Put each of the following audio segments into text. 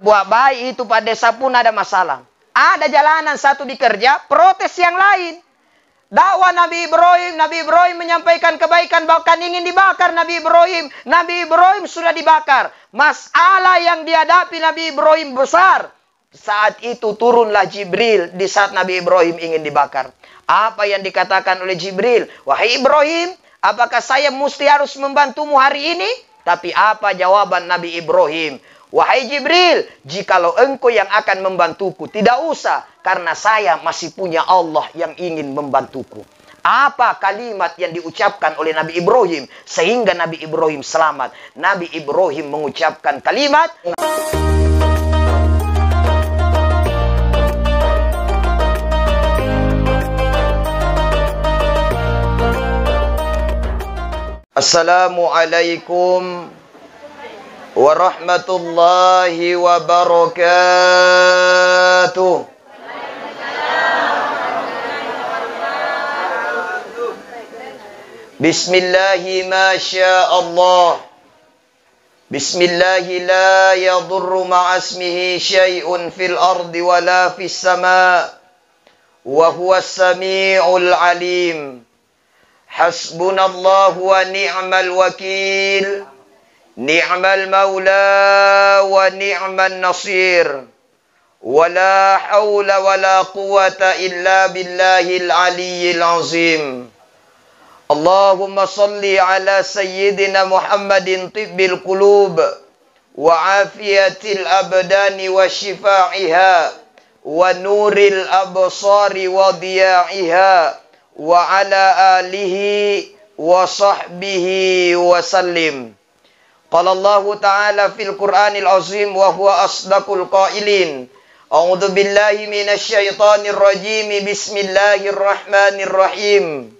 Buat baik itu Pak desa pun ada masalah. Ada jalanan satu dikerja, protes yang lain. Dakwah Nabi Ibrahim menyampaikan kebaikan, bahkan ingin dibakar Nabi Ibrahim. Nabi Ibrahim sudah dibakar. Masalah yang dihadapi Nabi Ibrahim besar. Saat itu turunlah Jibril di saat Nabi Ibrahim ingin dibakar. Apa yang dikatakan oleh Jibril? Wahai Ibrahim, apakah saya mesti harus membantumu hari ini? Tapi apa jawaban Nabi Ibrahim? Wahai Jibril, jikalau engkau yang akan membantuku, tidak usah. Karena saya masih punya Allah yang ingin membantuku. Apa kalimat yang diucapkan oleh Nabi Ibrahim sehingga Nabi Ibrahim selamat? Nabi Ibrahim mengucapkan kalimat, Assalamualaikum warahmatullahi wabarakatuh. Bismillahi ma sya Allah. Bismillahi la yadurru ma'asmihi syai'un fil ardi wa la fis sama' wa huwa as-sami'ul alim. Hasbunallahu wa ni'mal wakil. Ni'mal maula wa ni'man nasir. Wala hawla wala quwata illa billahil aliyyil azim. Allahumma salli ala sayyidina Muhammadin tibbil qulub wa afiyatil abdani wa shifa'iha wa nuril absari wa diya'iha wa ala alihi wa sahbihi wa sallim. Qala Allah Ta'ala fil Qur'anil Azim wa huwa asdaqul qailin. A'udzu billahi minasy syaithanir rajim. Bismillahirrahmanirrahim.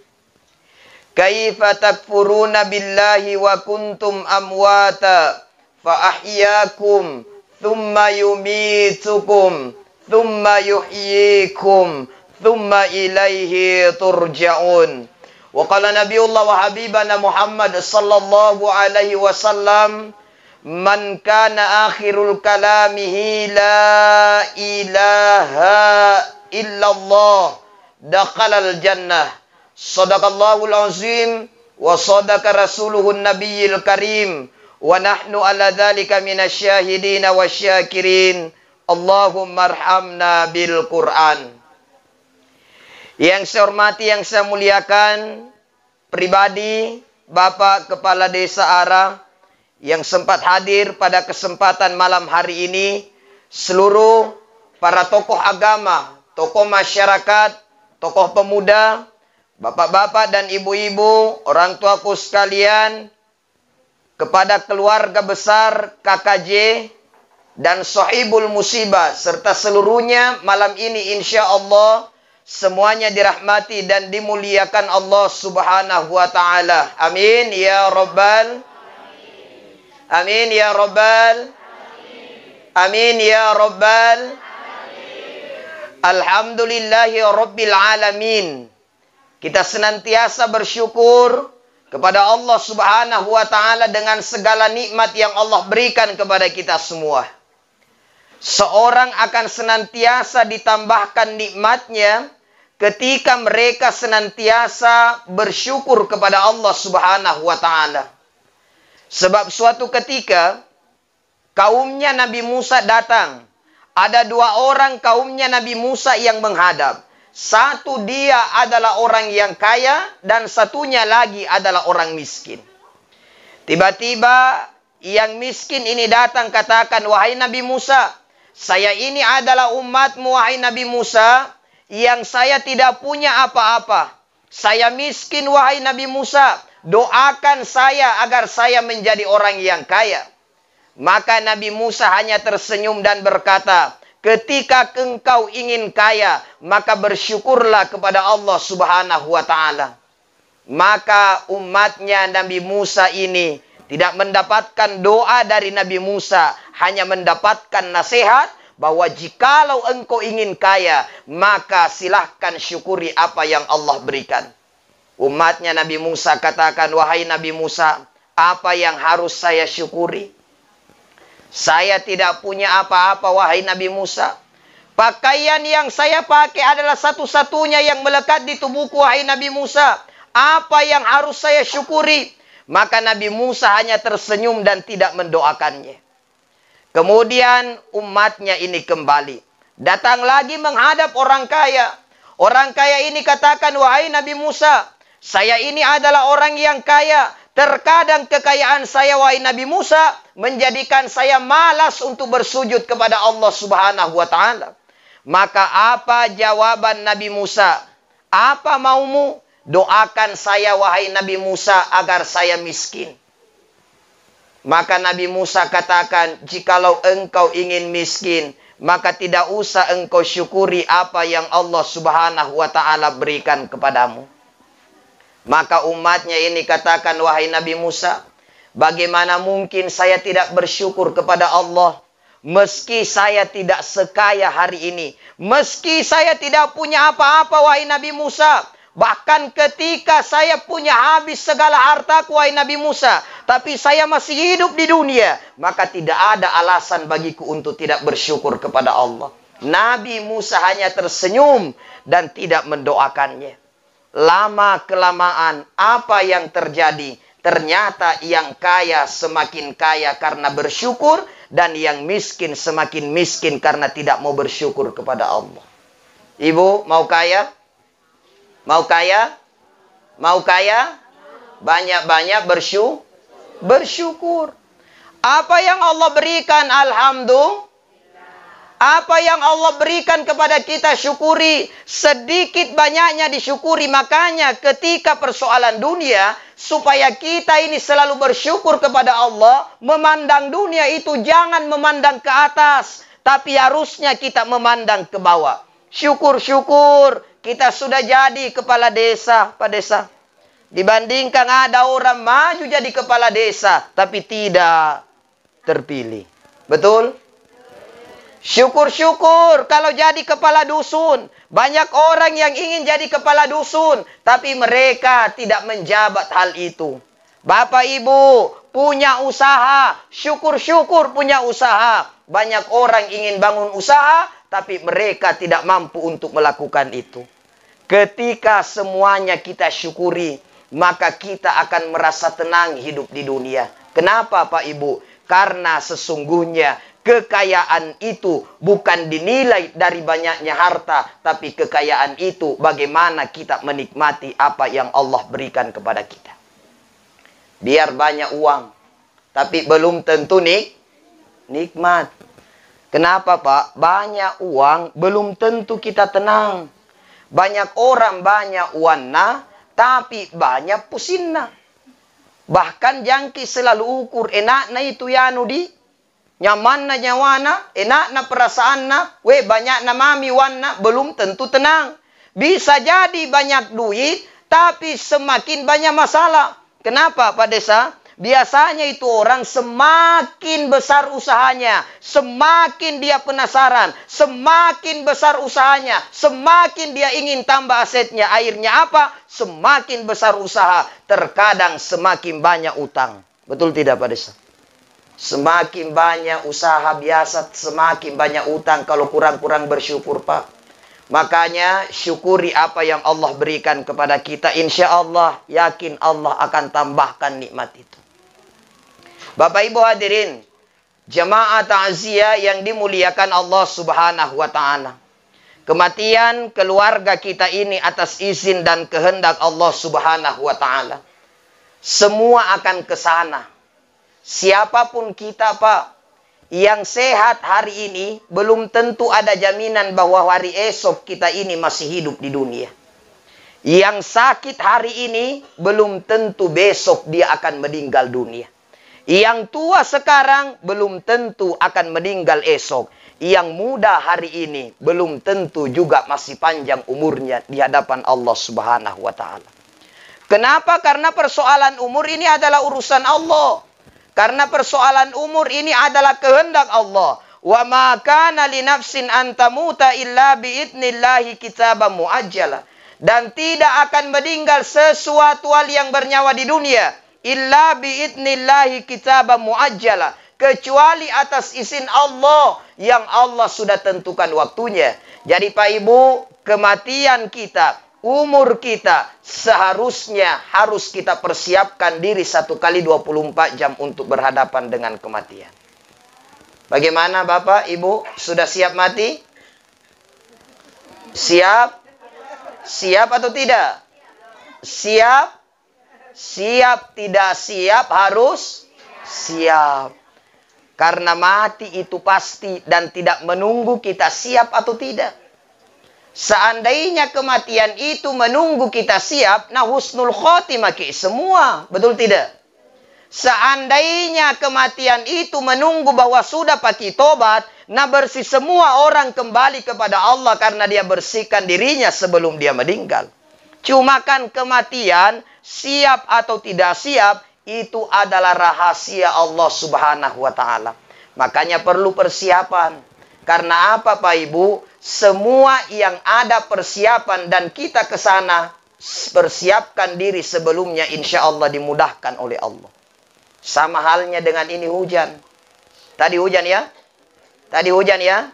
Kaifa takfuruna billahi wa kuntum amwata fa ahyaakum thumma yumitukum thumma yuhyikum thumma ilaihi turja'un. Wa qala nabiyullah wa habibana Muhammad sallallahu alaihi wasallam, man kana akhirul kalamihi la ilaha illallah dakhalal jannah. Sadaqallahul azim wa sadaqa rasuluhun nabiyil karim wa nahnu ala dzalika minasyahidina wasyakirin. Allahumma arhamna bil Qur'an. Yang saya hormati, yang saya muliakan, pribadi Bapak Kepala Desa Ara yang sempat hadir pada kesempatan malam hari ini, seluruh para tokoh agama, tokoh masyarakat, tokoh pemuda, bapak-bapak dan ibu-ibu, orang tuaku sekalian, kepada keluarga besar KKJ dan Sohibul Musibah, serta seluruhnya malam ini insya Allah semuanya dirahmati dan dimuliakan Allah Subhanahu wa Ta'ala. Amin ya Rabbal. Amin ya Rabbal. Amin ya Rabbal. Alhamdulillahi Rabbil Alamin. Kita senantiasa bersyukur kepada Allah Subhanahu wa Ta'ala dengan segala nikmat yang Allah berikan kepada kita semua. Seorang akan senantiasa ditambahkan nikmatnya ketika mereka senantiasa bersyukur kepada Allah Subhanahu wa Ta'ala. Sebab suatu ketika kaumnya Nabi Musa datang. Ada dua orang kaumnya Nabi Musa yang menghadap. Satu dia adalah orang yang kaya dan satunya lagi adalah orang miskin. Tiba-tiba yang miskin ini datang katakan, wahai Nabi Musa, saya ini adalah umatmu wahai Nabi Musa, yang saya tidak punya apa-apa. Saya miskin wahai Nabi Musa, doakan saya agar saya menjadi orang yang kaya. Maka Nabi Musa hanya tersenyum dan berkata, ketika engkau ingin kaya, maka bersyukurlah kepada Allah Subhanahu wa Ta'ala. Maka umatnya Nabi Musa ini tidak mendapatkan doa dari Nabi Musa, hanya mendapatkan nasihat bahwa jikalau engkau ingin kaya, maka silahkan syukuri apa yang Allah berikan. Umatnya Nabi Musa katakan, wahai Nabi Musa, apa yang harus saya syukuri? Saya tidak punya apa-apa, wahai Nabi Musa. Pakaian yang saya pakai adalah satu-satunya yang melekat di tubuhku, wahai Nabi Musa. Apa yang harus saya syukuri? Maka Nabi Musa hanya tersenyum dan tidak mendoakannya. Kemudian umatnya ini kembali. Datang lagi menghadap orang kaya. Orang kaya ini katakan, wahai Nabi Musa, saya ini adalah orang yang kaya. Terkadang kekayaan saya, wahai Nabi Musa, menjadikan saya malas untuk bersujud kepada Allah Subhanahu wa Ta'ala. Maka apa jawaban Nabi Musa? Apa maumu? Doakan saya, wahai Nabi Musa, agar saya miskin. Maka Nabi Musa katakan, jikalau engkau ingin miskin, maka tidak usah engkau syukuri apa yang Allah Subhanahu wa Ta'ala berikan kepadamu. Maka umatnya ini katakan, wahai Nabi Musa, bagaimana mungkin saya tidak bersyukur kepada Allah, meski saya tidak sekaya hari ini, meski saya tidak punya apa-apa, wahai Nabi Musa. Bahkan ketika saya punya habis segala hartaku, wahai Nabi Musa, tapi saya masih hidup di dunia, maka tidak ada alasan bagiku untuk tidak bersyukur kepada Allah. Nabi Musa hanya tersenyum dan tidak mendoakannya. Lama-kelamaan apa yang terjadi? Ternyata yang kaya semakin kaya karena bersyukur, dan yang miskin semakin miskin karena tidak mau bersyukur kepada Allah. Ibu, mau kaya? Mau kaya? Mau kaya? Banyak-banyak bersyukur. Apa yang Allah berikan, alhamdulillah. Apa yang Allah berikan kepada kita, syukuri. Sedikit banyaknya disyukuri. Makanya ketika persoalan dunia, supaya kita ini selalu bersyukur kepada Allah, memandang dunia itu jangan memandang ke atas, tapi harusnya kita memandang ke bawah. Syukur-syukur kita sudah jadi kepala desa, Pak Desa. Dibandingkan ada orang maju jadi kepala desa, tapi tidak terpilih. Betul? Syukur-syukur kalau jadi kepala dusun. Banyak orang yang ingin jadi kepala dusun, tapi mereka tidak menjabat hal itu. Bapak Ibu punya usaha, syukur-syukur punya usaha. Banyak orang ingin bangun usaha, tapi mereka tidak mampu untuk melakukan itu. Ketika semuanya kita syukuri, maka kita akan merasa tenang hidup di dunia. Kenapa Pak Ibu? Karena sesungguhnya kekayaan itu bukan dinilai dari banyaknya harta, tapi kekayaan itu bagaimana kita menikmati apa yang Allah berikan kepada kita. Biar banyak uang, tapi belum tentu nikmat. Kenapa Pak? Banyak uang belum tentu kita tenang. Banyak orang banyak uangna, tapi banyak pusingna. Bahkan jangki selalu ukur enakna itu yanu di nyaman na nyawana, enak na perasaan na, banyak na mami wana, belum tentu tenang. Bisa jadi banyak duit, tapi semakin banyak masalah. Kenapa Pak Desa? Biasanya itu orang semakin besar usahanya, semakin dia penasaran, semakin besar usahanya, semakin dia ingin tambah asetnya. Akhirnya apa? Semakin besar usaha, terkadang semakin banyak utang. Betul tidak Pak Desa? Semakin banyak usaha biasa, semakin banyak utang kalau kurang-kurang bersyukur Pak. Makanya syukuri apa yang Allah berikan kepada kita. Insya Allah, yakin Allah akan tambahkan nikmat itu. Bapak Ibu hadirin, jemaah ta'ziyah yang dimuliakan Allah Subhanahu wa Ta'ala. Kematian keluarga kita ini atas izin dan kehendak Allah Subhanahu wa Ta'ala. Semua akan ke sana. Siapapun kita Pak, yang sehat hari ini belum tentu ada jaminan bahwa hari esok kita ini masih hidup di dunia. Yang sakit hari ini belum tentu besok dia akan meninggal dunia. Yang tua sekarang belum tentu akan meninggal esok. Yang muda hari ini belum tentu juga masih panjang umurnya di hadapan Allah Subhanahu wa Ta'ala. Kenapa? Karena persoalan umur ini adalah urusan Allah. Karena persoalan umur ini adalah kehendak Allah. Wa ma kana li nafsin an tamuta illa bi idnillahi kitaban muajjala. Dan tidak akan meninggal sesuatu hal yang bernyawa di dunia illa bi idnillahi kitaban muajjala, kecuali atas izin Allah yang Allah sudah tentukan waktunya. Jadi Pak Ibu, kematian kita, umur kita seharusnya harus kita persiapkan diri 1 kali 24 jam untuk berhadapan dengan kematian. Bagaimana Bapak, Ibu? Sudah siap mati? Siap? Siap atau tidak? Siap? Siap, tidak siap, harus siap. Karena mati itu pasti dan tidak menunggu kita siap atau tidak. Seandainya kematian itu menunggu kita siap, nah husnul khotimah semua. Betul tidak? Seandainya kematian itu menunggu bahwa sudah pakai tobat, nah bersih semua orang kembali kepada Allah karena dia bersihkan dirinya sebelum dia meninggal. Cuma kan kematian, siap atau tidak siap, itu adalah rahasia Allah Subhanahu wa Ta'ala. Makanya perlu persiapan. Karena apa Pak Ibu? Semua yang ada persiapan dan kita ke sana persiapkan diri sebelumnya, insya Allah dimudahkan oleh Allah. Sama halnya dengan ini hujan. Tadi hujan ya? Tadi hujan ya?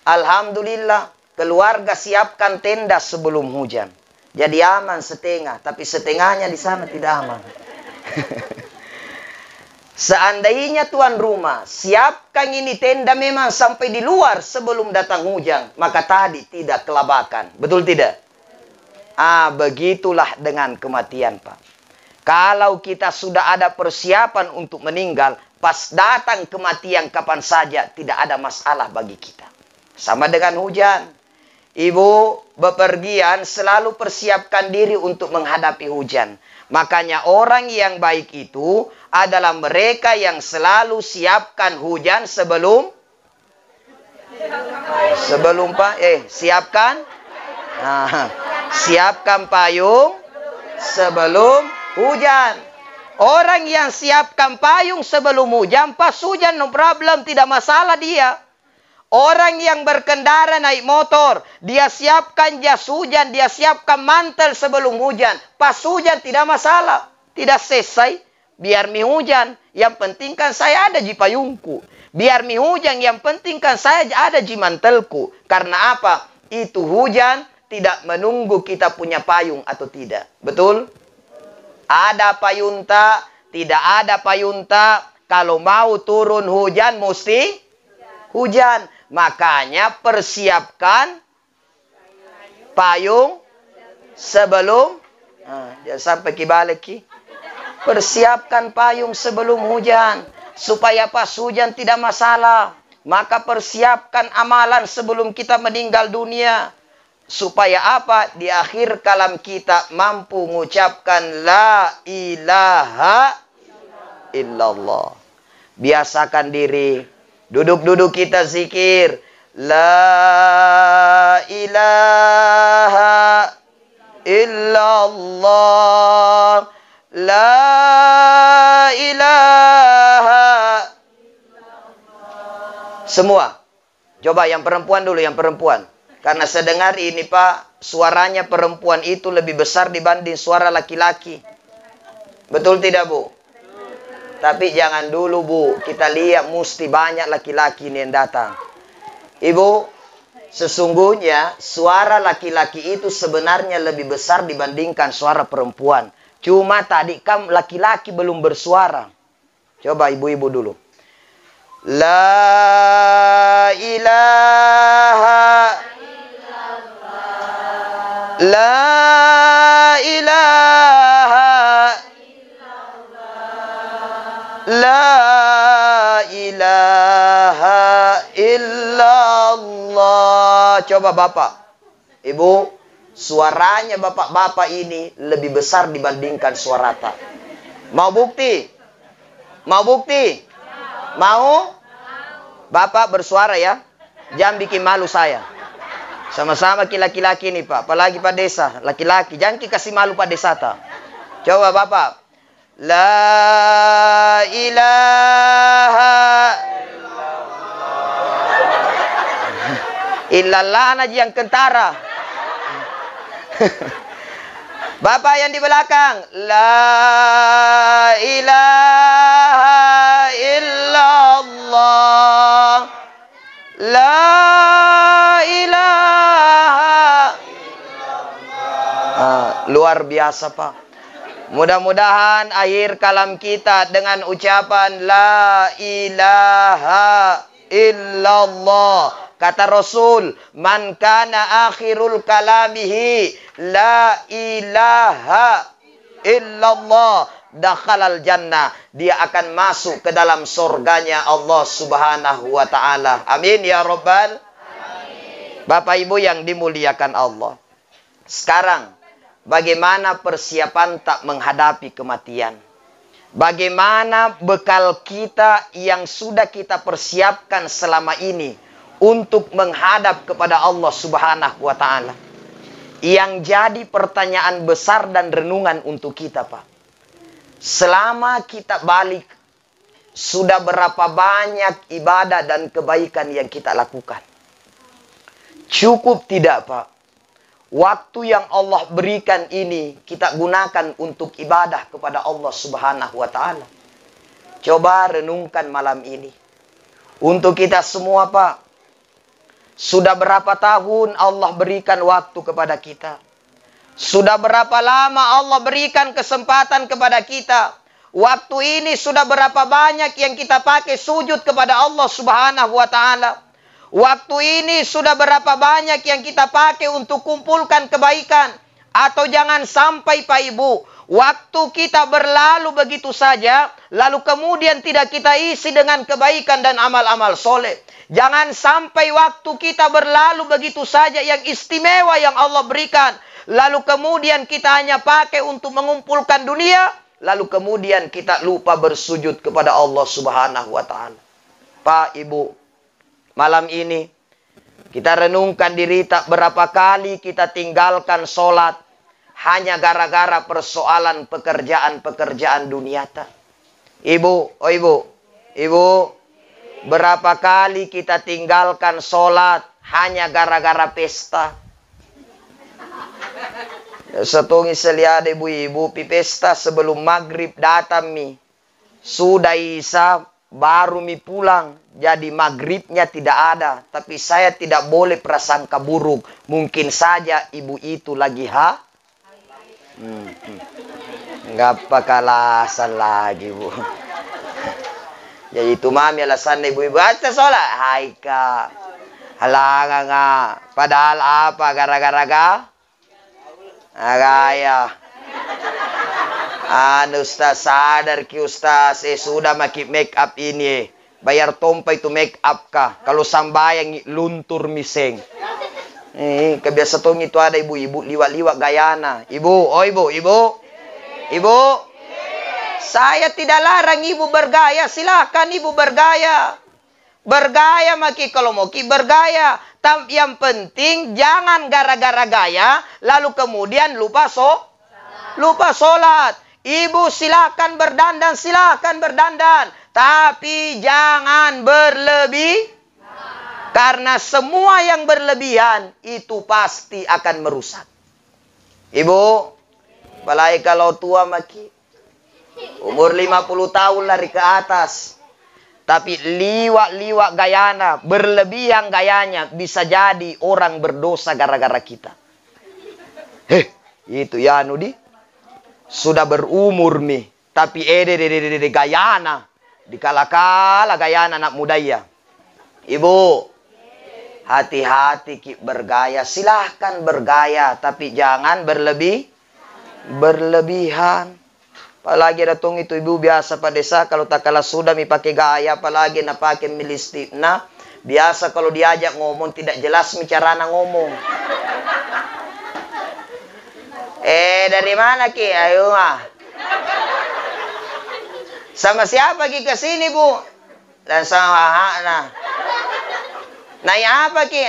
Alhamdulillah keluarga siapkan tenda sebelum hujan. Jadi aman setengah, tapi setengahnya di sana tidak aman. Seandainya tuan rumah siapkan ini tenda memang sampai di luar sebelum datang hujan, maka tadi tidak kelabakan. Betul tidak? Begitulah dengan kematian Pak. Kalau kita sudah ada persiapan untuk meninggal, pas datang kematian kapan saja tidak ada masalah bagi kita. Sama dengan hujan. Ibu bepergian selalu persiapkan diri untuk menghadapi hujan. Makanya orang yang baik itu adalah mereka yang selalu siapkan hujan sebelum siapkan payung sebelum hujan. Orang yang siapkan payung sebelum hujan, pas hujan no problem, tidak masalah dia. Orang yang berkendara naik motor, dia siapkan jas hujan, dia siapkan mantel sebelum hujan. Pas hujan tidak masalah. Tidak selesai. Biar mi hujan, yang penting kan saya ada di payungku. Biar mi hujan, yang penting kan saya ada di mantelku. Karena apa? Itu hujan tidak menunggu kita punya payung atau tidak. Betul? Ada payunta, tidak ada payunta. Kalau mau turun hujan, mesti hujan. Makanya persiapkan payung sebelum jangan sampai kibalik. Persiapkan payung sebelum hujan supaya pas hujan tidak masalah. Maka persiapkan amalan sebelum kita meninggal dunia supaya apa? Di akhir kalam kita mampu mengucapkan la ilaha illallah. Biasakan diri. Duduk-duduk kita zikir. La ilaha illallah. La ilaha. Semua. Coba yang perempuan dulu, yang perempuan. Karena saya dengar ini Pak, suaranya perempuan itu lebih besar dibanding suara laki-laki. Betul tidak Bu? Tapi jangan dulu Bu, kita lihat mesti banyak laki-laki ini yang datang. Ibu, sesungguhnya suara laki-laki itu sebenarnya lebih besar dibandingkan suara perempuan. Cuma tadi kan laki-laki belum bersuara. Coba ibu-ibu dulu. La ilaha illallah. La ilaha la ilaha illallah. Coba Bapak, Ibu, suaranya bapak-bapak ini lebih besar dibandingkan suara tak. Mau bukti? Mau bukti? Mau? Bapak bersuara ya. Jangan bikin malu saya. Sama-sama laki-laki ini Pak. Apalagi Pak Desa. Laki-laki. Jangan kasih malu Pak Desa tak. Coba Bapak. La ilaha illallah aja yang kentara. Bapak yang di belakang. La ilaha illallah. La ilaha. Luar biasa, Pak. Mudah-mudahan akhir kalam kita dengan ucapan La ilaha illallah. Kata Rasul, man kana akhirul kalamihi La ilaha illallah dakhalal jannah. Dia akan masuk ke dalam surganya Allah Subhanahu wa ta'ala. Amin ya Rabbal. Amin. Bapak Ibu yang dimuliakan Allah. Sekarang, bagaimana persiapan tak menghadapi kematian? Bagaimana bekal kita yang sudah kita persiapkan selama ini untuk menghadap kepada Allah Subhanahu wa ta'ala? Yang jadi pertanyaan besar dan renungan untuk kita, Pak. Selama kita balik, sudah berapa banyak ibadah dan kebaikan yang kita lakukan? Cukup tidak, Pak? Waktu yang Allah berikan ini kita gunakan untuk ibadah kepada Allah Subhanahu wa ta'ala. Coba renungkan malam ini. Untuk kita semua, Pak. Sudah berapa tahun Allah berikan waktu kepada kita? Sudah berapa lama Allah berikan kesempatan kepada kita? Waktu ini sudah berapa banyak yang kita pakai sujud kepada Allah Subhanahu wa ta'ala? Waktu ini sudah berapa banyak yang kita pakai untuk kumpulkan kebaikan? Atau jangan sampai, Pak Ibu, waktu kita berlalu begitu saja, lalu kemudian tidak kita isi dengan kebaikan dan amal-amal soleh. Jangan sampai waktu kita berlalu begitu saja yang istimewa yang Allah berikan, lalu kemudian kita hanya pakai untuk mengumpulkan dunia, lalu kemudian kita lupa bersujud kepada Allah Subhanahu wa ta'ala. Pak Ibu, malam ini kita renungkan diri, tak berapa kali kita tinggalkan sholat hanya gara-gara persoalan pekerjaan-pekerjaan dunia. Ibu, oh ibu, berapa kali kita tinggalkan sholat hanya gara-gara pesta? Setungi seliada ibu-ibu pi pesta sebelum maghrib datang mi. Sudah Isa baru mi pulang. Jadi maghribnya tidak ada. Tapi saya tidak boleh prasangka buruk. Mungkin saja ibu itu lagi Nggak pakalasan lagi, Bu. Jadi itu mami alasan ibu-ibu aja sholat. Hai kak. Halangan nggak. Padahal apa? Gara-gara gaya. Ustaz sadar ki Ustaz. Sudah maki make up ini. Bayar tompa itu make up kah? Kalau sambayang luntur miseng. Kebiasaan itu ada ibu-ibu liwat-liwat gayana. Ibu. Ibu. Saya tidak larang ibu bergaya. Silakan ibu bergaya. Bergaya maki kalau mau ki bergaya. Yang penting jangan gara-gara gaya lalu kemudian lupa sholat. Ibu silakan berdandan, tapi jangan berlebih. Karena semua yang berlebihan itu pasti akan merusak. Ibu, apalagi kalau tua maki umur 50 tahun lari ke atas. Tapi liwat-liwat gayana, berlebihan gayanya, bisa jadi orang berdosa gara-gara kita. Itu ya Nudi. Sudah berumur mi, tapi gayana. Dikala-kala gayana anak muda ya. Ibu, hati-hati ki bergaya. Silahkan bergaya, tapi jangan berlebihan. Apalagi datang itu ibu biasa pada desa kalau tak kalah sudah mi pakai gaya, apalagi na pakai milistik. Nah, biasa kalau diajak ngomong tidak jelas mi carana ngomong. Dari mana ki? Ayo mah. Sama siapa ki ke sini, Bu? Dan sama nah. Nanya apa ki?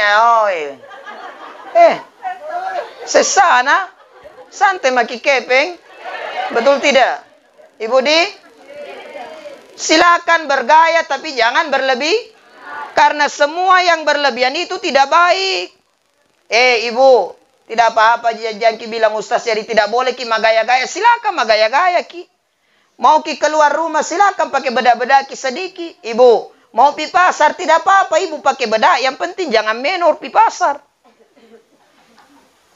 Sesana. Santai maki kepeng. Betul tidak? Ibu Di? Silakan bergaya tapi jangan berlebih. Karena semua yang berlebihan itu tidak baik. Ibu, tidak apa-apa jangan ki bilang Ustaz jadi tidak boleh ki magaya-gaya. Silakan magaya-gaya ki. Mau ki keluar rumah silakan pakai bedak-bedak ki sedikit. Ibu, Mau pi pasar tidak apa-apa ibu pakai bedak. Yang penting jangan menor pi pasar.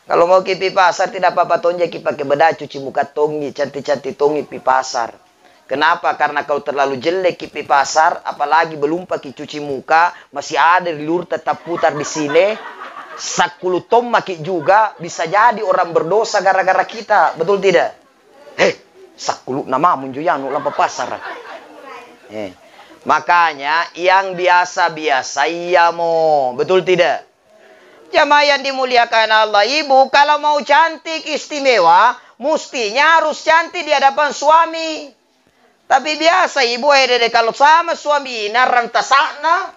Kalau mau pi pasar tidak apa-apa tonja ki pakai bedak cuci muka tongi cantik-cantik tongi pi pasar. Kenapa? Karena kalau terlalu jelek ki pi pasar, apalagi belum pakai cuci muka, masih ada di luar tetap putar di sini. 10 tom maki juga bisa jadi orang berdosa gara-gara kita. Betul tidak? Sakulu nama munjuyanu lampa pasar. Makanya yang biasa-biasa iya mo. Betul tidak? Jamaah yang dimuliakan Allah, ibu kalau mau cantik istimewa, mestinya harus cantik di hadapan suami. Tapi biasa ibu kalau sama suami narang tasakna.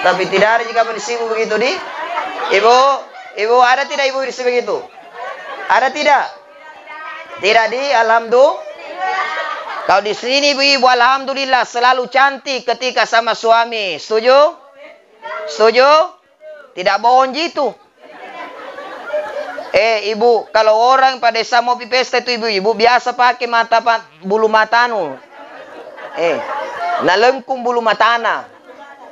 Tapi tidak ada jika berisibu begitu di. Ibu ada tidak ibu berisibu begitu? Ada tidak? Tidak di, alhamdulillah. Kalau di sini ibu-ibu alhamdulillah selalu cantik ketika sama suami. Setuju? Setuju? Tidak bohong gitu. Ibu, kalau orang pada desa mau pi pesta itu ibu-ibu biasa pakai bulu matanu. Nalengkung bulu matana.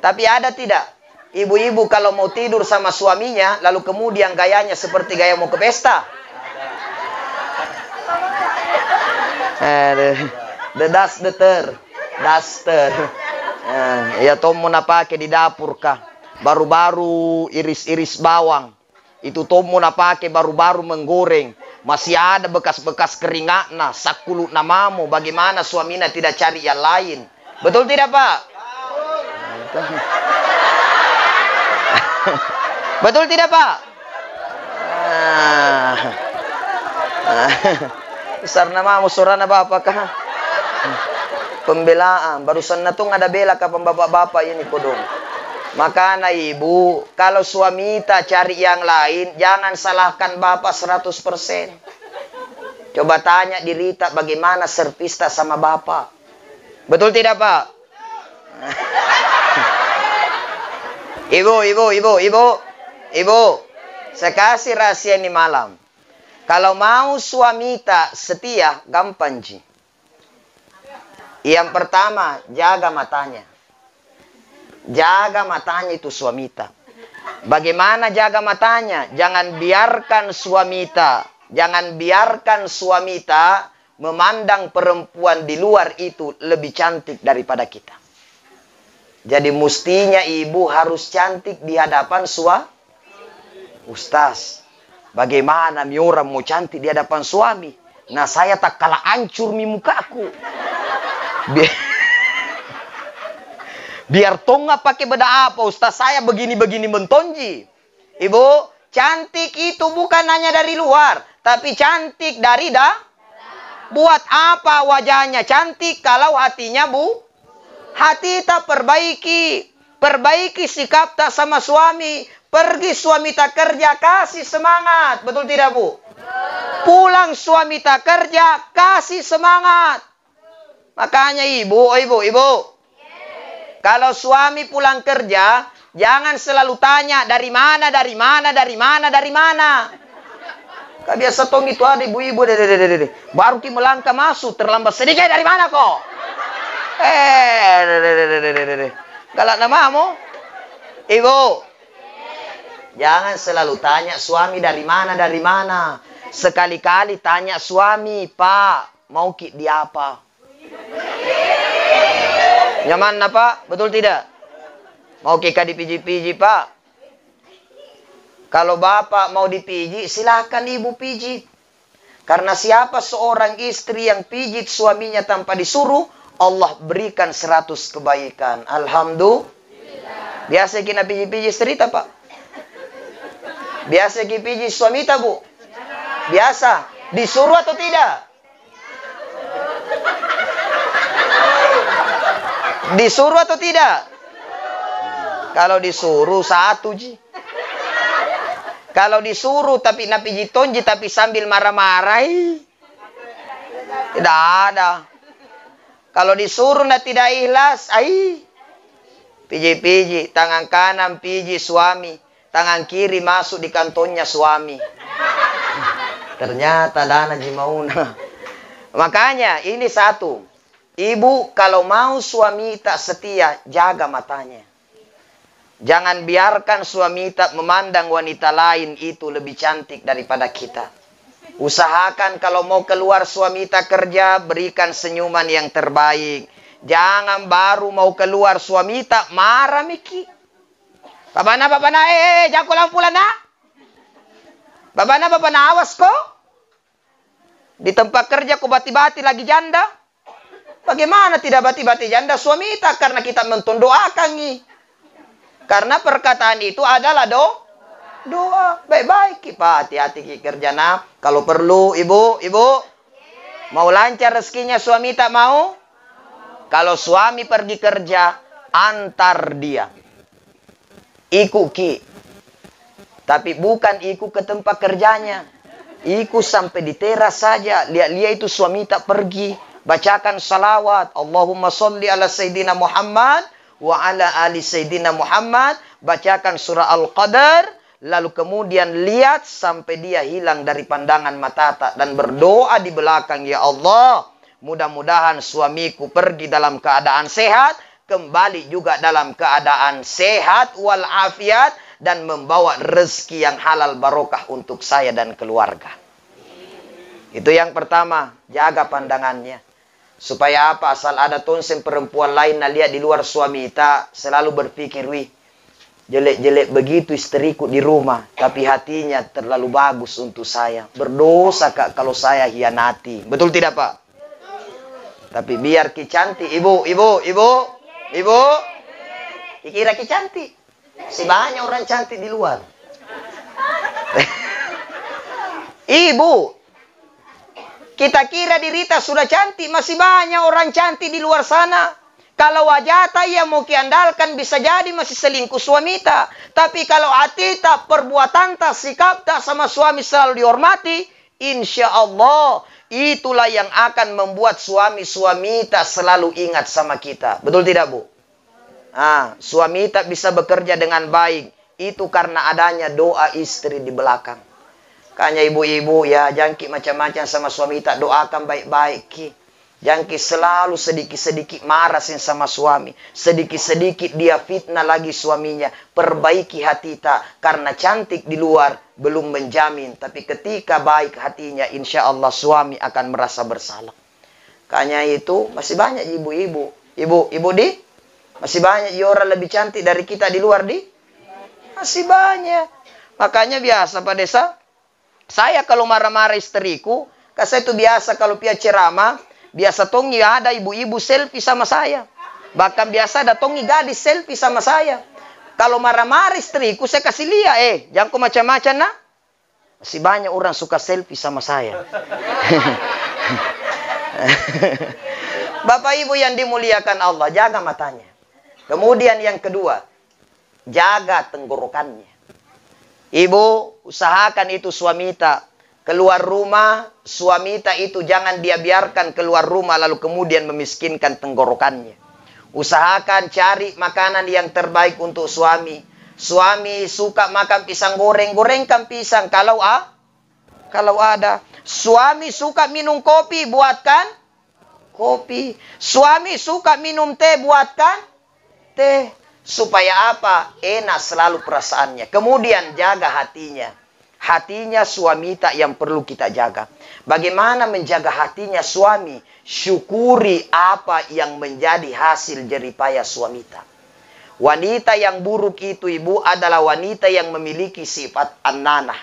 Tapi ada tidak? Ibu-ibu kalau mau tidur sama suaminya lalu kemudian gayanya seperti gaya mau ke pesta. The duster. Ya tomo na pakai di dapur kah. Baru-baru iris-iris bawang. Itu tomo na pakai baru-baru menggoreng. Masih ada bekas-bekas keringatna. Sakulu namamu. Bagaimana suaminya tidak cari yang lain. Betul tidak Pak? Betul tidak Pak? Besar namamu surana bapak kah? Pembelaan. Barusan natung ada bela ke bapak-bapak ini kodong. Makanya ibu, kalau suami tak cari yang lain, jangan salahkan bapak 100%. Coba tanya diri tak bagaimana servisnya sama bapak. Betul tidak Pak? Ibu, saya kasih rahasia ini malam. Kalau mau suami tak setia, gampang ji. Yang pertama, jaga matanya. Jaga matanya itu suami tak. Bagaimana jaga matanya? Jangan biarkan suami tak memandang perempuan di luar itu lebih cantik daripada kita. Jadi mestinya ibu harus cantik di hadapan Ustaz. Bagaimana mi orang mau cantik di hadapan suami? Nah saya tak kalah hancur mi mukaku. Biar tonga pakai beda apa Ustaz saya begini-begini mentonji. Ibu, cantik itu bukan hanya dari luar. Tapi cantik dari Buat apa wajahnya cantik kalau hatinya Hati tak perbaiki. Perbaiki sikap tak sama suami. Pergi suami tak kerja, kasih semangat. Betul tidak Bu? Pulang suami tak kerja, kasih semangat. Makanya ibu. Kalau suami pulang kerja, jangan selalu tanya dari mana. Kan biasa tong itu ada ibu-ibu. Baru ki melangkah masuk, terlambat sedikit dari mana kok? Galak namamu? Ibu. Jangan selalu tanya suami dari mana. Sekali-kali tanya suami, Pak, mau ki di apa? Nyaman apa? Betul tidak? Mau kita dipiji-piji, Pak? Kalau bapak mau dipiji, silakan ibu pijit. Karena siapa seorang istri yang pijit suaminya tanpa disuruh, Allah berikan 100 kebaikan. Alhamdulillah. Biasa kita piji-piji istri tak, Pak? Biasa kita piji suami tak, Bu? Biasa. Disuruh atau tidak? Disuruh atau tidak? Kalau disuruh satu ji. Kalau disuruh tapi napiji tonji tapi sambil marah-marah, tidak ada. Kalau disuruh nak tidak ikhlas, piji-piji, tangan kanan piji suami, tangan kiri masuk di kantongnya suami. Ternyata dana jimauna. Makanya ini satu. Ibu, kalau mau suami tak setia, jaga matanya. Jangan biarkan suami tak memandang wanita lain itu lebih cantik daripada kita. Usahakan kalau mau keluar suami tak kerja, berikan senyuman yang terbaik. Jangan baru mau keluar suami tak marah miki. Babana, jago lampulan nak. Babana, awas kok. Di tempat kerja kok bati-bati lagi janda. Bagaimana tidak bati-bati janda suami tak? Karena kita mendoakan nih. Karena perkataan itu adalah doa. Baik-baik Pak, hati-hati kerja nak. Kalau perlu ibu mau lancar rezekinya suami tak mau? Kalau suami pergi kerja, antar dia. Ikut ki. Tapi bukan ikut ke tempat kerjanya. Ikut sampai di teras saja. Lihat itu suami tak pergi. Bacakan salawat. Allahumma sholli ala Sayyidina Muhammad wa ala ali Sayyidina Muhammad. Bacakan surah Al-Qadar. Lalu kemudian lihat sampai dia hilang dari pandangan mata. Dan berdoa di belakang. Ya Allah, mudah-mudahan suamiku pergi dalam keadaan sehat. Kembali juga dalam keadaan sehat walafiat. Dan membawa rezeki yang halal barokah untuk saya dan keluarga. Itu yang pertama. Jaga pandangannya. Supaya apa? Asal ada tonsen perempuan lain nah lihat di luar suami tak selalu berpikir, wih, jelek-jelek begitu istriku di rumah, tapi hatinya terlalu bagus untuk saya. Berdosa Kak kalau saya hianati. Betul tidak Pak? Tapi biar ki cantik, ibu. Dikira ki cantik. Si banyak orang cantik di luar. Ibu, kita kira dirita sudah cantik, masih banyak orang cantik di luar sana. Kalau wajah tak ia mau kiandalkan bisa jadi masih selingkuh suami tak. Tapi kalau hati tak, perbuatan tak, sikap tak sama suami selalu dihormati, insya Allah itulah yang akan membuat suami-suami tak selalu ingat sama kita. Betul tidak Bu? Suami tak bisa bekerja dengan baik. Itu karena adanya doa istri di belakang. Kayaknya ibu-ibu ya, jangki macam-macam sama suami tak, doakan baik-baik ki. Jangki selalu sedikit-sedikit marah sama suami. Sedikit-sedikit dia fitnah lagi suaminya. Perbaiki hati tak. Karena cantik di luar belum menjamin. Tapi ketika baik hatinya, insya Allah suami akan merasa bersalah. Kayaknya itu masih banyak ibu-ibu. Ibu di? Masih banyak orang lebih cantik dari kita di luar di? Masih banyak. Makanya biasa Pak Desa. Saya kalau marah-marah istriku, saya itu biasa kalau pia ceramah, biasa tongi ada ibu-ibu selfie sama saya. Bahkan biasa ada tongi gadis selfie sama saya. Kalau marah-marah istriku, saya kasih lihat, jangan kau macam-macam nak. Masih banyak orang suka selfie sama saya. Bapak Ibu yang dimuliakan Allah, jaga matanya. Kemudian yang kedua, jaga tenggorokannya. Ibu, usahakan itu suami tak keluar rumah, suami tak itu jangan dia biarkan keluar rumah lalu kemudian memiskinkan tenggorokannya. Usahakan cari makanan yang terbaik untuk suami. Suami suka makan pisang goreng, gorengkan pisang kalau ada. Suami suka minum kopi, buatkan kopi. Suami suka minum teh, buatkan teh. Supaya apa? Enak selalu perasaannya. Kemudian jaga hatinya. Hatinya suami tak yang perlu kita jaga. Bagaimana menjaga hatinya suami? Syukuri apa yang menjadi hasil jeripaya suami tak. Wanita yang buruk itu ibu adalah wanita yang memiliki sifat an-nanah.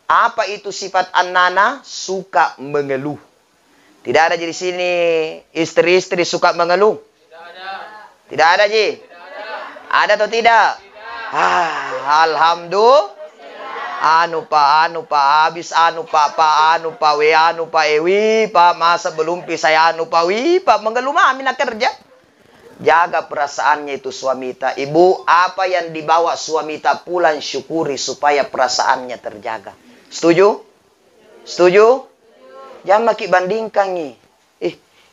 Apa itu sifat an-nanah? Suka mengeluh. Tidak ada di sini istri-istri suka mengeluh. Tidak ada Ji. Ada atau tidak? Alhamdulillah. Anu pak, habis pak, ewi pak, masa belum saya pak, mengeluh mami nak kerja. Jaga perasaannya itu suami ta. Ibu, apa yang dibawa suami ta pulang syukuri supaya perasaannya terjaga. Setuju? Setuju? Jangan maki bandingkan nih.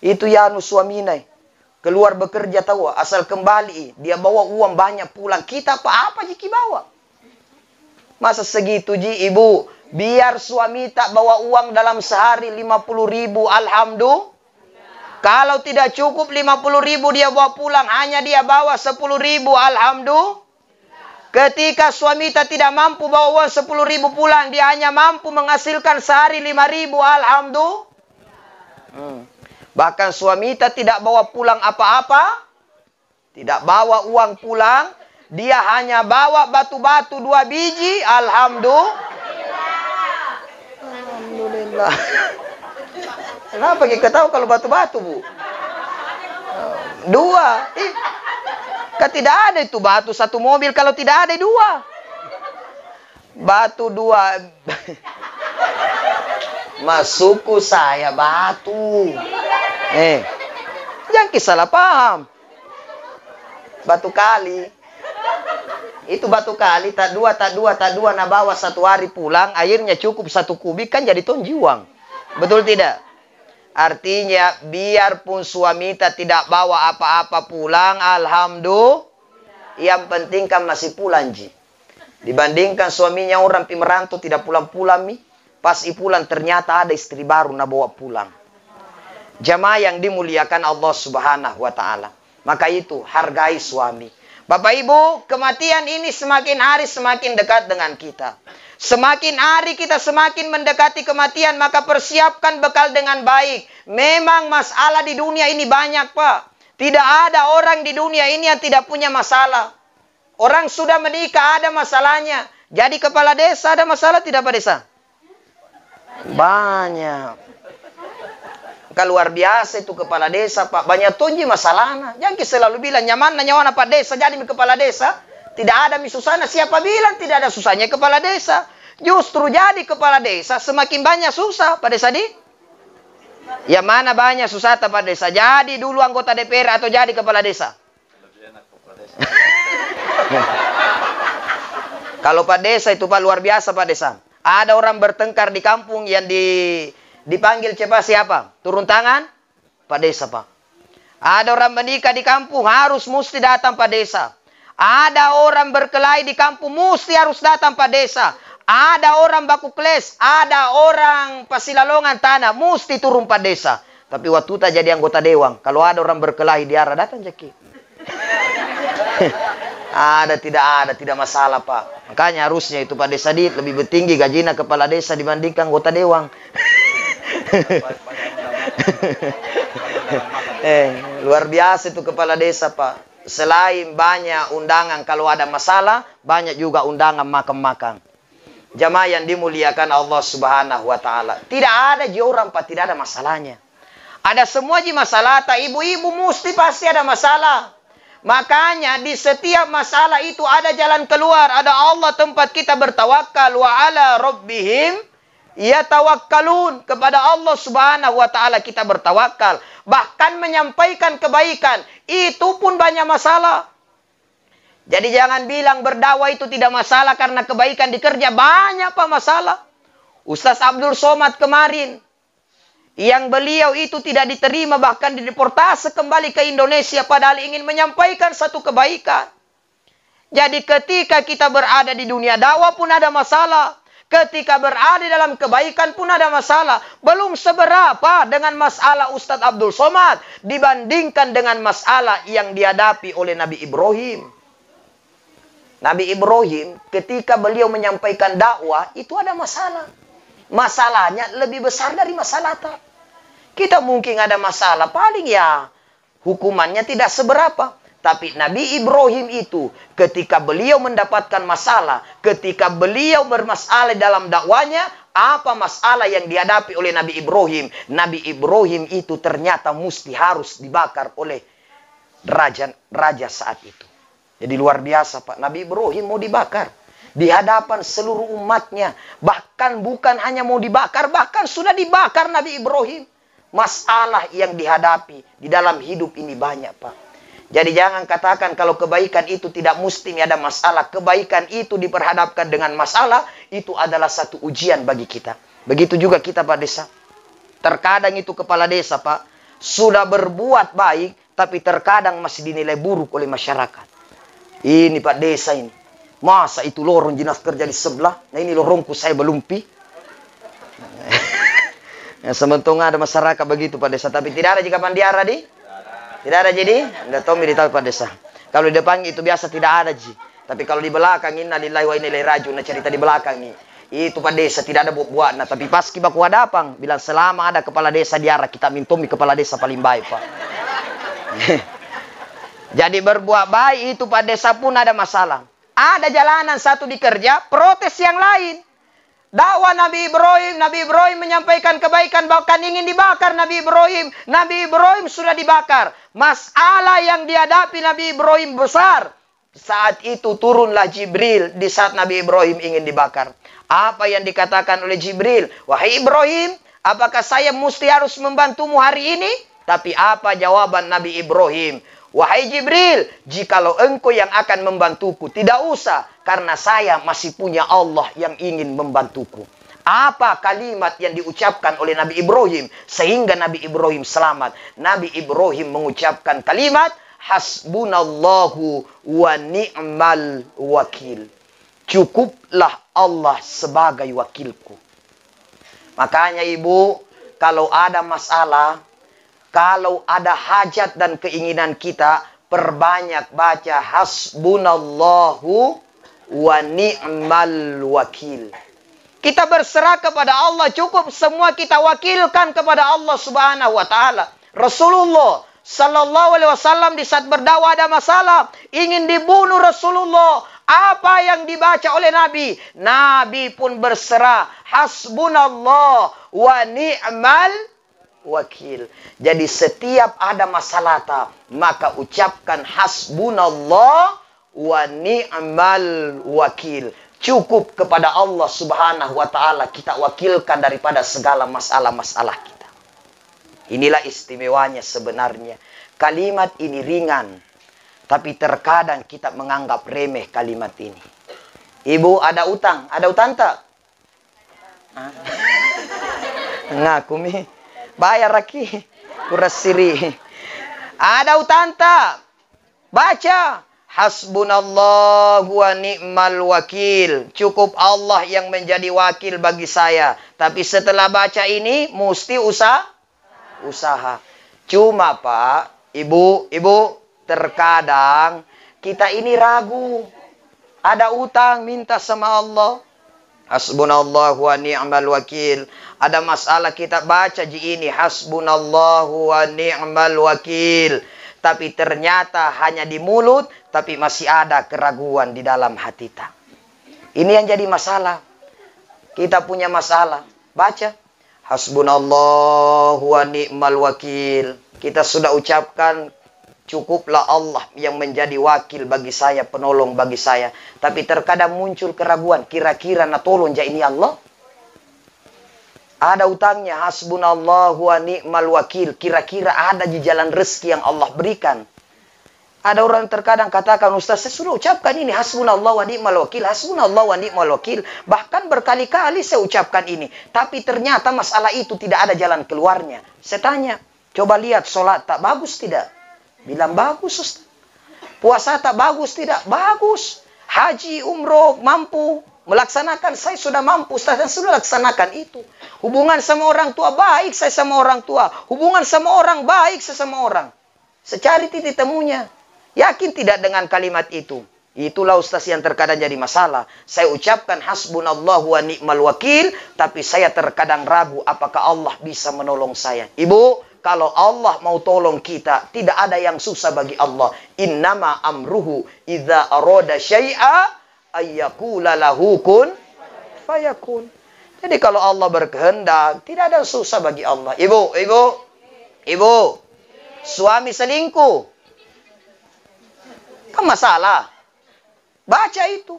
Itu ya anu suami nai. Keluar bekerja tahu, asal kembali dia bawa uang banyak pulang. Kita apa jiki bawa? Masa segitu ji ibu? Biar suami tak bawa uang dalam sehari 50.000, alhamdulillah. Kalau tidak cukup 50.000 dia bawa pulang, hanya dia bawa 10.000, alhamdulillah. Ketika suami tidak mampu bawa uang 10.000 pulang, dia hanya mampu menghasilkan sehari 5.000, alhamdulillah. Bahkan suami tidak bawa pulang apa-apa, tidak bawa uang pulang, dia hanya bawa batu-batu 2 biji, alhamdulillah. Alhamdulillah. Kenapa kita tahu kalau batu-batu, Bu? 2. Kan tidak ada itu batu 1 mobil kalau tidak ada 2. Batu 2. Masukku saya batu. Jangan salah paham. Batu kali. Itu batu kali tak dua nah bawa 1 hari pulang, airnya cukup 1 kubik kan jadi tonjuang. Betul tidak? Artinya biarpun suami tidak bawa apa-apa pulang, alhamdulillah, yang penting kan masih pulang ji. Dibandingkan suaminya orang pi merantau tidak pulang-pulang mi, pas pulang ternyata ada istri baru nak bawa pulang. Jamaah yang dimuliakan Allah Subhanahu wa taala. Maka itu hargai suami. Bapak Ibu, kematian ini semakin hari semakin dekat dengan kita. Semakin hari kita semakin mendekati kematian, maka persiapkan bekal dengan baik. Memang masalah di dunia ini banyak, Pak. Tidak ada orang di dunia ini yang tidak punya masalah. Orang sudah menikah ada masalahnya. Jadi kepala desa ada masalah tidak, Pak Desa? Banyak. Luar biasa itu kepala desa, Pak. Banyak tunji masalahnya. Jangan selalu bilang nyaman nyawa Pak Desa jadi kepala desa. Tidak ada susahnya. Siapa bilang tidak ada susahnya kepala desa? Justru jadi kepala desa semakin banyak susah, Pak Desa di. Yang mana banyak susah Pak Desa? Jadi dulu anggota DPR atau jadi kepala desa? Kalau Pak Desa itu Pak luar biasa Pak Desa. Ada orang bertengkar di kampung yang dipanggil cepat siapa? Turun tangan? Pak Desa, Pak. Ada orang menikah di kampung mesti datang Pak Desa. Ada orang berkelahi di kampung harus datang Pak Desa. Ada orang baku kles, ada orang pasilalongan tanah mesti turun Pak Desa. Tapi waktu tak jadi anggota dewan, kalau ada orang berkelahi di arah datang Jeki. Tidak masalah Pak. Makanya harusnya itu Pak Desa di lebih tinggi gajinya kepala desa dibandingkan anggota dewan. Luar biasa itu kepala desa Pak. Selain banyak undangan kalau ada masalah, banyak juga undangan makan-makan. Jamaah yang dimuliakan Allah Subhanahu wa taala. Tidak ada orang Pak tidak ada masalahnya. Ada semua masalah, tak ibu-ibu mesti pasti ada masalah. Makanya di setiap masalah itu ada jalan keluar, ada Allah tempat kita bertawakal, wa ala rabbihim yatawakkalun. Kepada Allah Subhanahu wa taala kita bertawakal. Bahkan menyampaikan kebaikan itu pun banyak masalah. Jadi jangan bilang berdakwah itu tidak masalah karena kebaikan dikerja, banyak Pak masalah. Ustaz Abdul Somad kemarin yang beliau itu tidak diterima bahkan dideportasi kembali ke Indonesia padahal ingin menyampaikan satu kebaikan. Jadi ketika kita berada di dunia dakwah pun ada masalah. Ketika berada dalam kebaikan pun ada masalah. Belum seberapa dengan masalah Ustadz Abdul Somad dibandingkan dengan masalah yang dihadapi oleh Nabi Ibrahim. Nabi Ibrahim ketika beliau menyampaikan dakwah itu ada masalah. Masalahnya lebih besar dari masalah tak. Kita mungkin ada masalah paling ya hukumannya tidak seberapa. Tapi Nabi Ibrahim itu ketika beliau mendapatkan masalah, ketika beliau bermasalah dalam dakwanya, apa masalah yang dihadapi oleh Nabi Ibrahim? Nabi Ibrahim itu ternyata mesti harus dibakar oleh raja saat itu. Jadi luar biasa Pak, Nabi Ibrahim mau dibakar di hadapan seluruh umatnya. Bahkan bukan hanya mau dibakar, bahkan sudah dibakar Nabi Ibrahim. Masalah yang dihadapi di dalam hidup ini banyak Pak. Jadi jangan katakan kalau kebaikan itu tidak mesti ada masalah. Kebaikan itu diperhadapkan dengan masalah, itu adalah satu ujian bagi kita. Begitu juga kita Pak Desa. Terkadang itu kepala desa Pak, sudah berbuat baik, tapi terkadang masih dinilai buruk oleh masyarakat. Ini Pak Desa ini. Masa itu lorong jinas kerja di sebelah, nah ini lorongku saya belum pi. Ya, sementara ada masyarakat begitu pada desa, tapi tidak ada jika pandiara di? Tidak ada jadi? Tidak tahu di pada desa. Kalau di depan itu biasa tidak ada ji. Tapi kalau di belakang innalillahi wa inna ilaihi raji'un, cerita di belakang nih. Itu pada desa tidak ada buat. Nah, tapi pas kiba ku hadapang bilang selama ada kepala desa diarah kita mintomi kepala desa paling baik, Pak. Jadi berbuat baik itu pada desa pun ada masalah. Ada jalanan satu dikerja, protes yang lain. Dakwah Nabi Ibrahim menyampaikan kebaikan, bahkan ingin dibakar Nabi Ibrahim sudah dibakar. Masalah yang dihadapi Nabi Ibrahim besar. Saat itu turunlah Jibril di saat Nabi Ibrahim ingin dibakar. Apa yang dikatakan oleh Jibril? Wahai Ibrahim, apakah saya mesti harus membantumu hari ini? Tapi apa jawaban Nabi Ibrahim? Wahai Jibril, jikalau engkau yang akan membantuku, tidak usah. Karena saya masih punya Allah yang ingin membantuku. Apa kalimat yang diucapkan oleh Nabi Ibrahim sehingga Nabi Ibrahim selamat? Nabi Ibrahim mengucapkan kalimat, Hasbunallahu wa ni'mal wakil. Cukuplah Allah sebagai wakilku. Makanya ibu, kalau ada masalah, kalau ada hajat dan keinginan kita, perbanyak baca hasbunallahu wa ni'mal wakil. Kita berserah kepada Allah, cukup semua kita wakilkan kepada Allah Subhanahu wa taala. Rasulullah sallallahu alaihi wasallam di saat berdakwah ada masalah, ingin dibunuh Rasulullah. Apa yang dibaca oleh Nabi? Nabi pun berserah. Hasbunallah wa ni'mal wakil. Jadi setiap ada masalah, maka ucapkan hasbunallah wa ni'mal wakil. Cukup kepada Allah Subhanahu wa taala kita wakilkan daripada segala masalah-masalah kita. Inilah istimewanya sebenarnya. Kalimat ini ringan. Tapi terkadang kita menganggap remeh kalimat ini. Ibu ada utang? Ada utang tak? Ngaku mi. Bayar lagi. Kuras siri. Ada utang tak? Baca. Hasbunallahu wa ni'mal wakil. Cukup Allah yang menjadi wakil bagi saya. Tapi setelah baca ini, mesti usaha. Cuma Pak, Ibu, terkadang kita ini ragu. Ada utang, minta sama Allah. Hasbunallahu wa ni'mal wakil. Ada masalah kita baca ji ini. Hasbunallahu wa ni'mal wakil. Tapi ternyata hanya di mulut. Tapi masih ada keraguan di dalam hati kita. Ini yang jadi masalah. Kita punya masalah. Baca. Hasbunallahu wa ni'mal wakil. Kita sudah ucapkan. Cukuplah Allah yang menjadi wakil bagi saya, penolong bagi saya. Tapi terkadang muncul keraguan. Kira-kira nak tolong ja ini Allah? Ada utangnya. Hasbunallahu wa ni'mal wakil. Kira-kira ada di jalan rezeki yang Allah berikan. Ada orang terkadang katakan, Ustaz, saya sudah ucapkan ini. Hasbunallahu wa ni'mal wakil. Hasbunallahu wa ni'mal wakil. Bahkan berkali-kali saya ucapkan ini. Tapi ternyata masalah itu tidak ada jalan keluarnya. Saya tanya, coba lihat sholat tak bagus tidak? Bilang bagus, Ustaz. Puasa tak bagus tidak? Bagus. Haji, umroh, mampu melaksanakan. Saya sudah mampu, Ustaz. Saya sudah laksanakan itu. Hubungan sama orang tua baik, saya sama orang tua. Hubungan sama orang baik, saya sama orang. Secari titik temunya. Yakin tidak dengan kalimat itu? Itulah Ustaz yang terkadang jadi masalah. Saya ucapkan hasbunallahu wa ni'mal wakil. Tapi saya terkadang ragu apakah Allah bisa menolong saya. Ibu, kalau Allah mau tolong kita, tidak ada yang susah bagi Allah. Innama amruhu idza arada syai'a ayyaqula lahu kun fayakun. Jadi kalau Allah berkehendak, tidak ada yang susah bagi Allah. Ibu, suami selingkuh. Kan masalah. Baca itu.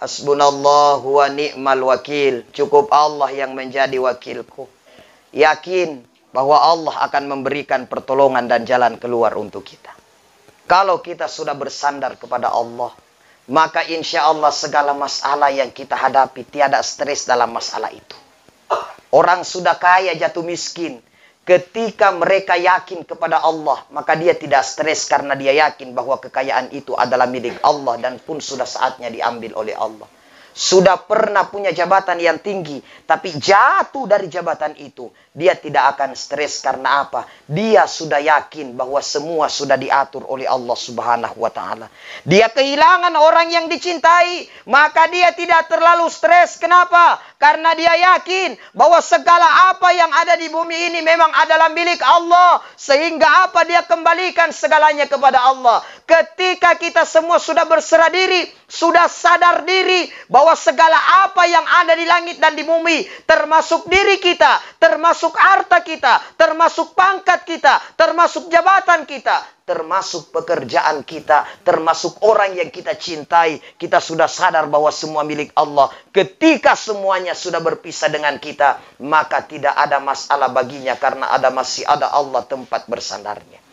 Hasbunallahu wa ni'mal wakil. Cukup Allah yang menjadi wakilku. Yakin bahwa Allah akan memberikan pertolongan dan jalan keluar untuk kita. Kalau kita sudah bersandar kepada Allah, maka insya Allah segala masalah yang kita hadapi tiada stres dalam masalah itu. Orang sudah kaya jatuh miskin. Ketika mereka yakin kepada Allah, maka dia tidak stres karena dia yakin bahwa kekayaan itu adalah milik Allah dan pun sudah saatnya diambil oleh Allah. sudah pernah punya jabatan yang tinggi, tapi jatuh dari jabatan itu, dia tidak akan stres. Karena apa? Dia sudah yakin bahwa semua sudah diatur oleh Allah Subhanahu wa Ta'ala. Dia kehilangan orang yang dicintai, maka dia tidak terlalu stres. Kenapa? Karena dia yakin bahwa segala apa yang ada di bumi ini memang adalah milik Allah. Sehingga apa? Dia kembalikan segalanya kepada Allah. Ketika kita semua sudah berserah diri, sudah sadar diri bahwa segala apa yang ada di langit dan di bumi, termasuk diri kita, termasuk harta kita, termasuk pangkat kita, termasuk jabatan kita, termasuk pekerjaan kita, termasuk orang yang kita cintai, kita sudah sadar bahwa semua milik Allah. Ketika semuanya sudah berpisah dengan kita, maka tidak ada masalah baginya, karena masih ada Allah tempat bersandarnya.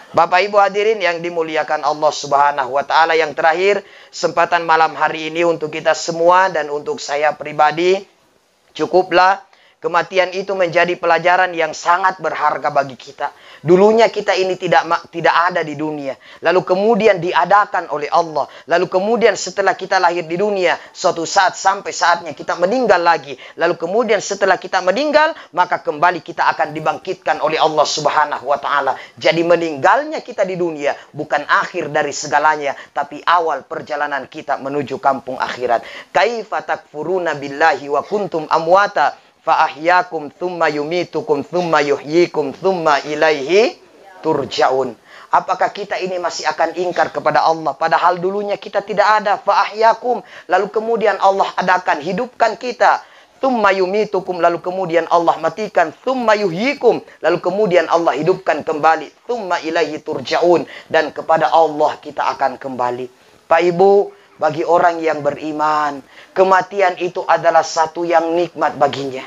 Bapak Ibu hadirin yang dimuliakan Allah Subhanahu wa Ta'ala, yang terakhir, kesempatan malam hari ini untuk kita semua dan untuk saya pribadi, cukuplah kematian itu menjadi pelajaran yang sangat berharga bagi kita. Dulunya kita ini tidak ada di dunia, lalu kemudian diadakan oleh Allah, lalu kemudian setelah kita lahir di dunia, suatu saat sampai saatnya kita meninggal lagi, lalu kemudian setelah kita meninggal, maka kembali kita akan dibangkitkan oleh Allah Subhanahu wa Ta'ala. Jadi meninggalnya kita di dunia bukan akhir dari segalanya, tapi awal perjalanan kita menuju kampung akhirat. Kaifa takfuruna billahi wa kuntum amwata fa'ahyakum thumma yumitukum thumma yuhyikum thumma ilaihi turja'un. Apakah kita ini masih akan ingkar kepada Allah, padahal dulunya kita tidak ada? Fa'ahyakum, lalu kemudian Allah adakan, hidupkan kita. Thumma yumitukum, lalu kemudian Allah matikan. Thumma yuhyikum, lalu kemudian Allah hidupkan kembali. Thumma ilaihi turja'un, dan kepada Allah kita akan kembali. Pak Ibu, bagi orang yang beriman, kematian itu adalah satu yang nikmat baginya.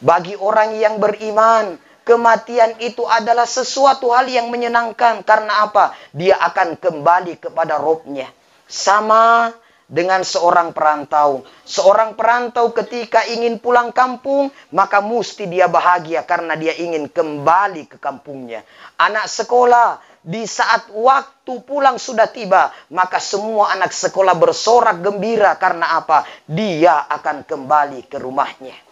Bagi orang yang beriman, kematian itu adalah sesuatu hal yang menyenangkan. Karena apa? Dia akan kembali kepada Robnya. Sama dengan seorang perantau. Seorang perantau ketika ingin pulang kampung, maka mesti dia bahagia karena dia ingin kembali ke kampungnya. Anak sekolah, di saat waktu pulang sudah tiba, maka semua anak sekolah bersorak gembira. Karena apa? Dia akan kembali ke rumahnya.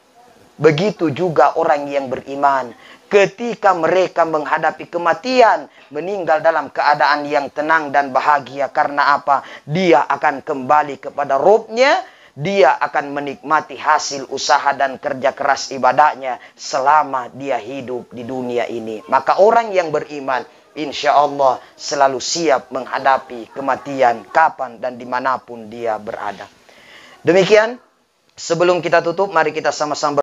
Begitu juga orang yang beriman. Ketika mereka menghadapi kematian, meninggal dalam keadaan yang tenang dan bahagia. Karena apa? Dia akan kembali kepada Robnya. Dia akan menikmati hasil usaha dan kerja keras ibadahnya selama dia hidup di dunia ini. Maka orang yang beriman, insya Allah selalu siap menghadapi kematian kapan dan dimanapun dia berada. Demikian, sebelum kita tutup, mari kita sama-sama